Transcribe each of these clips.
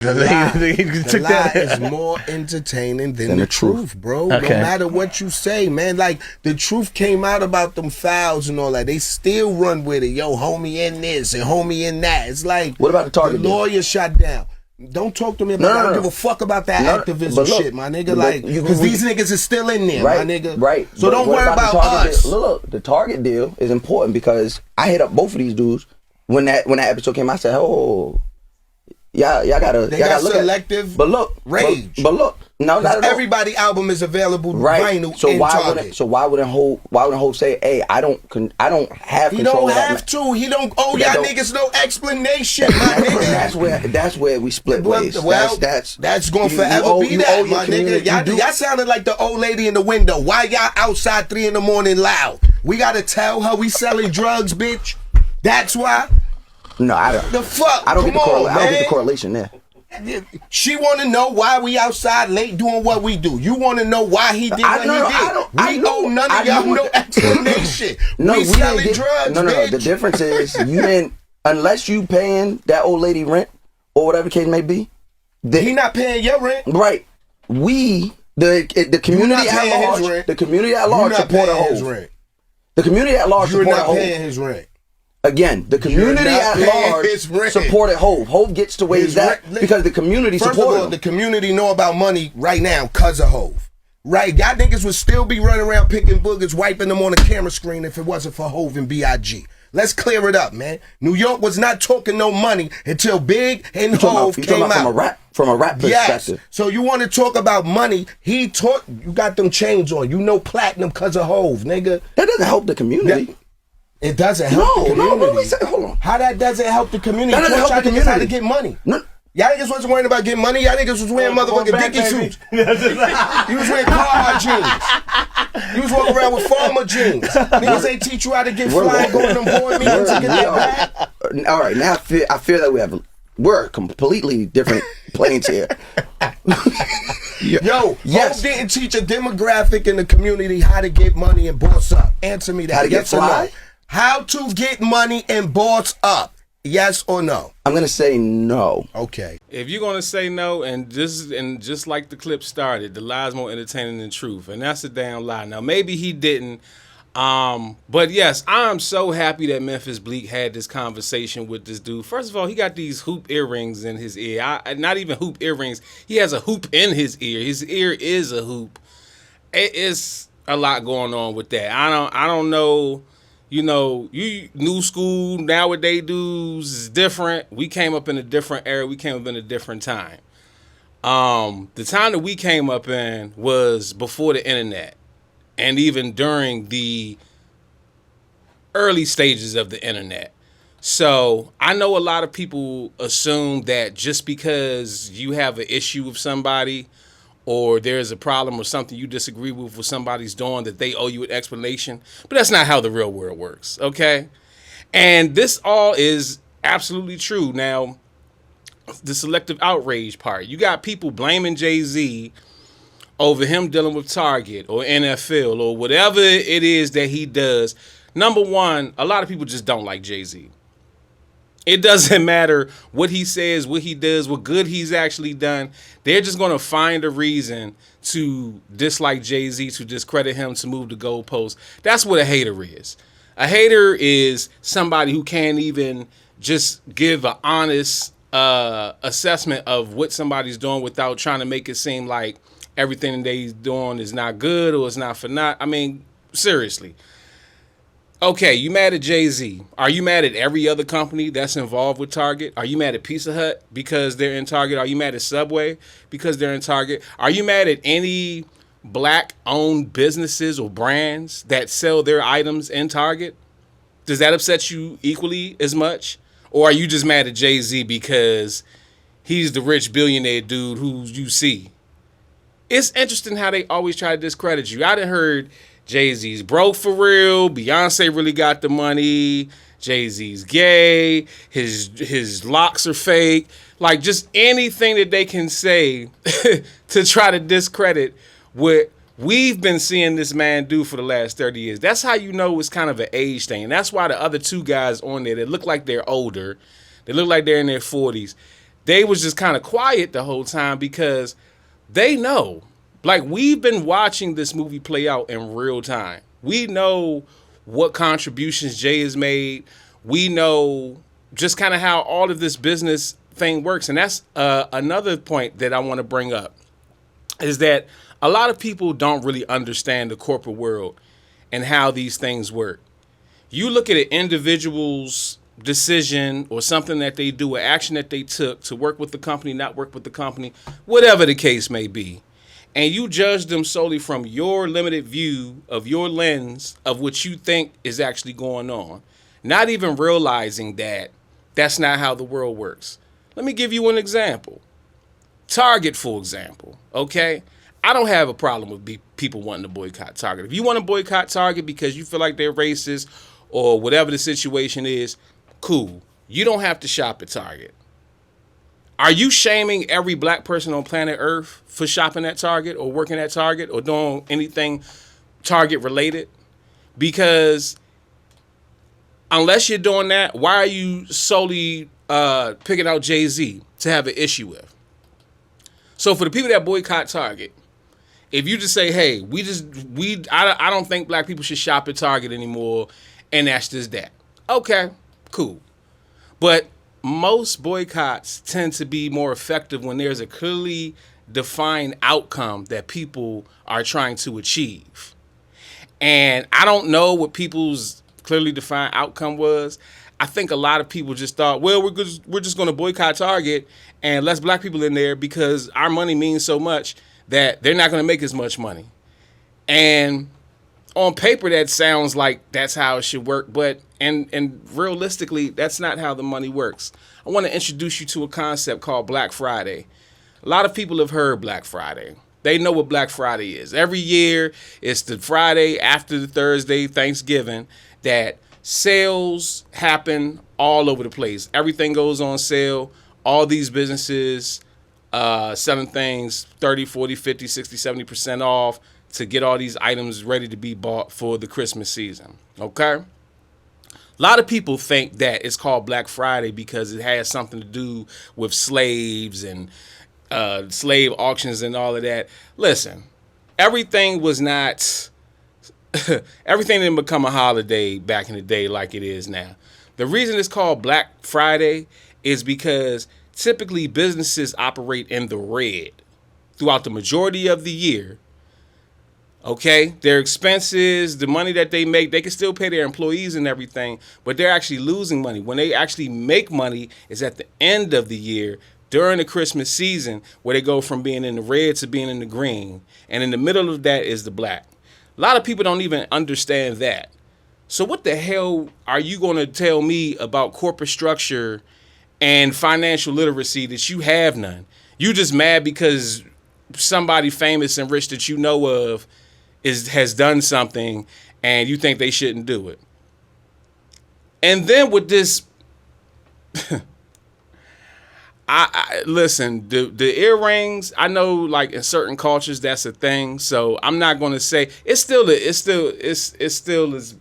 The lie is more entertaining than the truth, bro. Okay. No matter what you say, man. Like, the truth came out about them fouls and all that. They still run with it. Yo, homie in this and homie in that. It's like, what about the Target deal? lawyer shot down. Don't talk to me about that. I don't give a fuck about that activism shit, my nigga. Like, because these niggas is still in there, my nigga. Right. So don't worry about us. Look, the Target deal is important because I hit up both of these dudes when that episode came out. I said, oh, y'all gotta look Selective, but look, Rage. But look, no, not at all. Everybody album is available vinyl. So in why Target. wouldn't Hov say, hey, I don't have control of that. He don't have to. He don't owe y'all niggas no explanation, my nigga. That's where we split ways. Well, that's gonna forever be that, my nigga. Y'all sounded like the old lady in the window. Why y'all outside 3 in the morning loud? We gotta tell her we selling drugs, bitch. That's why. No, I don't. The fuck? I don't get the correlation there. She want to know why we outside late doing what we do. You want to know why he did what he did. We owe none of y'all no explanation. We selling drugs, No. The difference is you didn't, unless you paying that old lady rent or whatever the case may be. He not paying your rent, right? The community at large. The community at large support a Hov. The community at large support a Hov. You're not paying his rent. Again, the community at large supported Hov. Hov gets to wage that because the community supported him. First of all, the community know about money right now because of Hov. Right? Y'all niggas would still be running around picking boogers, wiping them on the camera screen if it wasn't for Hov and B.I.G. Let's clear it up, man. New York was not talking no money until Big and Hov came out. From a rap perspective. Yes. So you want to talk about money? You got them chains on. You know platinum because of Hov, nigga. That doesn't help the community. It doesn't help the community. No, what we say? Hold on. How that doesn't help the community? That doesn't help the community. How to get money? No. Y'all niggas wasn't worrying about getting money. Y'all niggas was wearing motherfucking Dickie suits. You was wearing Carhartt jeans. You was walking around with farmer jeans. Niggas ain't teach you how to get fly and go to them board meetings to get that back. All right, now I feel that we're completely different planes here. Yo, Hov didn't teach a demographic in the community how to get money and boss up. Answer me that. How to get fly? No? How to get money and boss up. Yes or no? I'm gonna say no. Okay. If you're gonna say no, and just like the clip started, the lie's more entertaining than truth, and that's a damn lie. Now maybe he didn't, but yes, I'm so happy that Memphis Bleek had this conversation with this dude. First of all, he got these hoop earrings in his ear. Not even hoop earrings. He has a hoop in his ear. His ear is a hoop. It is a lot going on with that. I don't know. You know, you new school, nowadays dudes is different. We came up in a different era. We came up in a different time. The time that we came up in was before the internet and even during the early stages of the internet. So I know a lot of people assume that just because you have an issue with somebody or there's a problem or something you disagree with what somebody's doing, that they owe you an explanation. But that's not how the real world works, okay? And this all is absolutely true. Now, the selective outrage part. You got people blaming Jay-Z over him dealing with Target or NFL or whatever it is that he does. Number one, a lot of people just don't like Jay-Z. It doesn't matter what he says, what he does, what good he's actually done. They're just going to find a reason to dislike Jay-Z, to discredit him, to move the goalpost. That's what a hater is. A hater is somebody who can't even just give an honest assessment of what somebody's doing without trying to make it seem like everything they're doing is not good or it's not for naught. I mean, seriously. Okay, you mad at Jay-Z. Are you mad at every other company that's involved with Target? Are you mad at Pizza Hut because they're in Target? Are you mad at Subway because they're in Target? Are you mad at any black-owned businesses or brands that sell their items in Target? Does that upset you equally as much? Or are you just mad at Jay-Z because he's the rich billionaire dude who you see? It's interesting how they always try to discredit you. I done heard Jay-Z's broke for real. Beyonce really got the money. Jay-Z's gay. His locks are fake. Like, just anything that they can say to try to discredit what we've been seeing this man do for the last 30 years. That's how you know it's kind of an age thing. And that's why the other two guys on there that look like they're older, they look like they're in their 40s, they was just kind of quiet the whole time because they know. Like, we've been watching this movie play out in real time. We know what contributions Jay has made. We know just kind of how all of this business thing works. And that's another point that I want to bring up is that a lot of people don't really understand the corporate world and how these things work. You look at an individual's decision or something that they do, an action that they took to work with the company, not work with the company, whatever the case may be, and you judge them solely from your limited view of your lens of what you think is actually going on, not even realizing that that's not how the world works. Let me give you an example. Target, for example, okay? I don't have a problem with people wanting to boycott Target. If you want to boycott Target because you feel like they're racist or whatever the situation is, cool. You don't have to shop at Target. Are you shaming every black person on planet Earth for shopping at Target or working at Target or doing anything Target related? Because unless you're doing that, why are you solely picking out Jay-Z to have an issue with? So for the people that boycott Target, if you just say, hey, I don't think black people should shop at Target anymore, and that's just that. Okay, cool. But most boycotts tend to be more effective when there's a clearly defined outcome that people are trying to achieve. And I don't know what people's clearly defined outcome was. I think a lot of people just thought, well, we're just going to boycott Target and less black people in there because our money means so much that they're not going to make as much money. And on paper, that sounds like that's how it should work, but and realistically, that's not how the money works. I want to introduce you to a concept called Black Friday. A lot of people have heard Black Friday. They know what Black Friday is. Every year, it's the Friday after the Thursday, Thanksgiving, that sales happen all over the place. Everything goes on sale. All these businesses selling things 30, 40, 50, 60, 70% off to get all these items ready to be bought for the Christmas season. Okay? A lot of people think that it's called Black Friday because it has something to do with slaves and slave auctions and all of that. Listen, everything was not... everything didn't become a holiday back in the day like it is now. The reason it's called Black Friday is because typically businesses operate in the red throughout the majority of the year. Okay, their expenses, the money that they make, they can still pay their employees and everything, but they're actually losing money. When they actually make money is at the end of the year during the Christmas season, where they go from being in the red to being in the green. And in the middle of that is the black. A lot of people don't even understand that. So what the hell are you going to tell me about corporate structure and financial literacy that you have none? You just mad because somebody famous and rich that you know of has done something and you think they shouldn't do it. And then with this, I listen, the earrings, I know like in certain cultures that's a thing, so I'm not going to say it's still this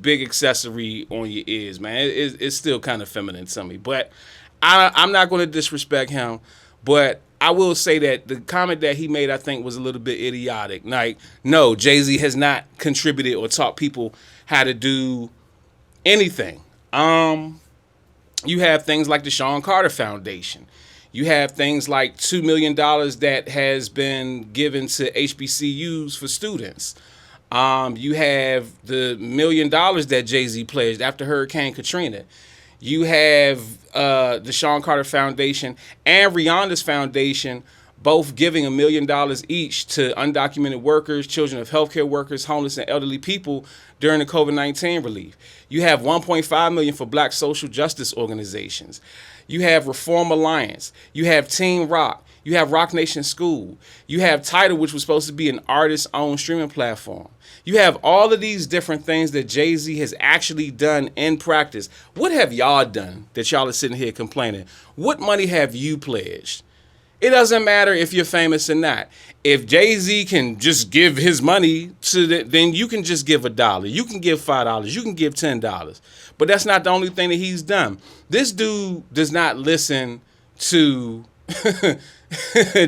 big accessory on your ears, man. It's still kind of feminine to me, but I'm not going to disrespect him, but I will say that the comment that he made, I think, was a little bit idiotic. Like, no, Jay-Z has not contributed or taught people how to do anything. You have things like the Sean Carter Foundation. You have things like $2 million that has been given to HBCUs for students. You have the $1 million that Jay-Z pledged after Hurricane Katrina. You have the Sean Carter Foundation and Rihanna's foundation both giving $1 million each to undocumented workers, children of healthcare workers, homeless and elderly people during the COVID-19 relief. You have $1.5 million for black social justice organizations. You have Reform Alliance. You have Team Rock. You have Rock Nation School. You have Tidal, which was supposed to be an artist-owned streaming platform. You have all of these different things that Jay-Z has actually done in practice. What have y'all done that y'all are sitting here complaining? What money have you pledged? It doesn't matter if you're famous or not. If Jay-Z can just give his money then you can just give $1. You can give $5. You can give $10. But that's not the only thing that he's done. This dude does not listen to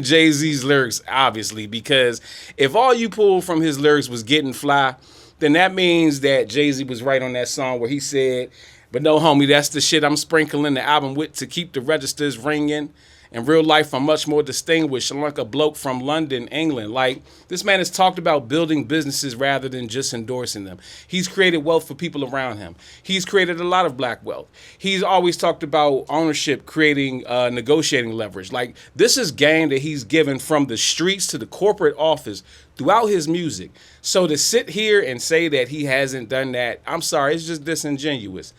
Jay-Z's lyrics, obviously, because if all you pulled from his lyrics was getting fly, then that means that Jay-Z was right on that song where he said, but no, homie, that's the shit I'm sprinkling the album with to keep the registers ringing. In real life, I'm much more distinguished. I'm like a bloke from London, England. Like, this man has talked about building businesses rather than just endorsing them. He's created wealth for people around him. He's created a lot of black wealth. He's always talked about ownership, creating negotiating leverage. Like, this is game that he's given from the streets to the corporate office throughout his music. So to sit here and say that he hasn't done that, I'm sorry, it's just disingenuous.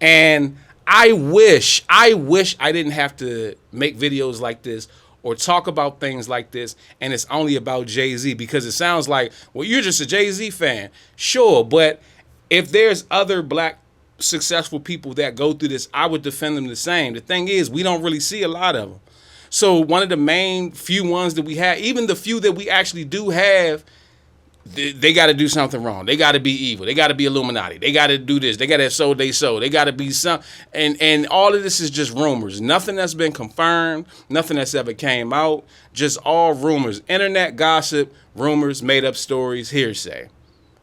And I wish I didn't have to make videos like this or talk about things like this and it's only about Jay-Z, because it sounds like, well, you're just a Jay-Z fan. Sure, but if there's other black successful people that go through this, I would defend them the same. The thing is, we don't really see a lot of them. So one of the main few ones that we have, even the few that we actually do have, they got to do something wrong. They got to be evil. They got to be Illuminati. They got to do this. They got to have sold they sold. They got to be some. And all of this is just rumors. Nothing that's been confirmed. Nothing that's ever came out. Just all rumors. Internet gossip, rumors, made up stories, hearsay.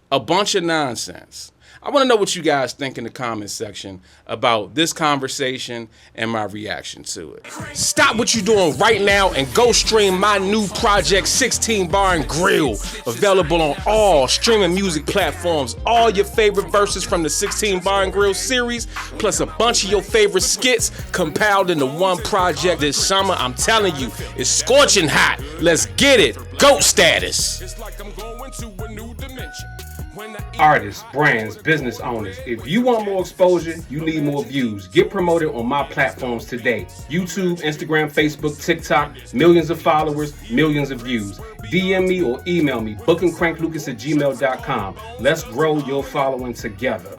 A bunch of nonsense. I want to know what you guys think in the comments section about this conversation and my reaction to it. Stop what you're doing right now and go stream my new project, 16 Bar and Grill. Available on all streaming music platforms. All your favorite verses from the 16 Bar and Grill series, plus a bunch of your favorite skits compiled into one project this summer. I'm telling you, it's scorching hot. Let's get it. GOAT status. It's like I'm going to a new dimension. Artists, brands, business owners, if you want more exposure, you need more views. Get promoted on my platforms today. YouTube, Instagram, Facebook, TikTok, millions of followers, millions of views. DM me or email me, bookandcranklucas@gmail.com. Let's grow your following together.